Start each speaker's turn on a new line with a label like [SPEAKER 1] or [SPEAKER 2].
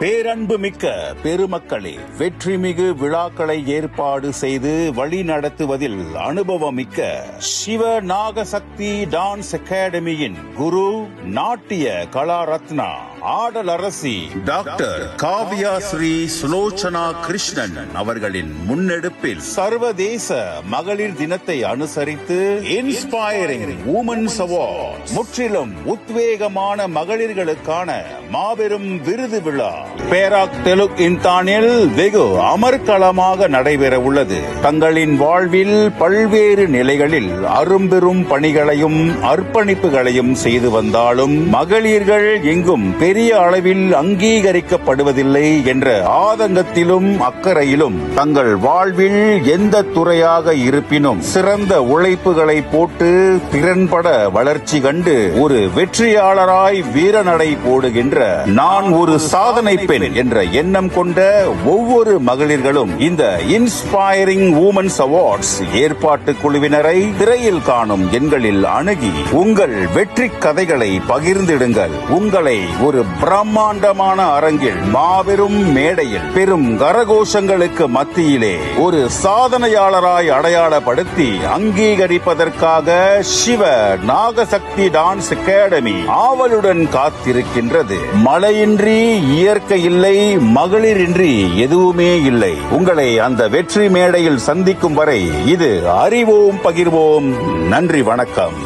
[SPEAKER 1] பேரன்பு மிக்க பெருமக்களே, வெற்றிமிகு விழாக்களை ஏற்பாடு செய்து வழி நடத்துவதில் அனுபவமிக்க சிவ நாகசக்தி டான்ஸ் அகாடமியின் குரு, நாட்டிய கலாரத்னா, ஆடலரசி டாக்டர் காவ்யா ஸ்ரீ சுலோச்சனா கிருஷ்ணன் அவர்களின் முன்னெடுப்பில் சர்வதேச மகளிர் தினத்தை அனுசரித்து இன்ஸ்பைரிங் உமன்ஸ் அவார்ட், முற்றிலும் உத்வேகமான மகளிர்களுக்கான மாபெரும் விருது விழா பேராக் தெலுக் இன்தானில் வெகு அமர்க்களமாக நடைபெற உள்ளது. தங்களின் வாழ்வில் பல்வேறு நிலைகளில் அரும்பெரும் பணிகளையும் அர்ப்பணிப்புகளையும் செய்து வந்தாலும் மகளிர்கள் எங்கும் பெரிய அளவில் அங்கீகரிக்கப்படுவதில்லை என்ற ஆதங்கத்திலும் அக்கறையிலும் தங்கள் வாழ்வில் எந்த துறையாக இருப்பினும் சிறந்த உழைப்புகளை போட்டு திறன்பட வளர்ச்சி கண்டு ஒரு வெற்றியாளராய் வீரநடை போடுகின்ற நான் ஒரு சாதனை பெண் என்ற எண்ணம் கொண்ட ஒவ்வொரு மகளிர்களும் இந்த இன்ஸ்பைரிங் உமன்ஸ் அவார்ட்ஸ் ஏற்பாட்டு குழுவினரை திரையில் காணும் எண்களில் அணுகி உங்கள் வெற்றி கதைகளை பகிர்ந்திடுங்கள். உங்களை ஒரு பிரம்மாண்டமான அரங்கில், மாபெரும் மேடையில், பெரும் கரகோஷங்களுக்கு மத்தியிலே ஒரு சாதனையாளராய் அடையாளப்படுத்தி அங்கீகரிப்பதற்காக சிவ நாகசக்தி டான்ஸ் அகாடமி ஆவலுடன் காத்திருக்கின்றது. மழையின்றி இயற்கை இல்லை, மகளிரின்றி எதுவுமே இல்லை. உங்களை அந்த வெற்றி மேடையில் சந்திக்கும் வரை இது அறிவோம், பகிர்வோம். நன்றி, வணக்கம்.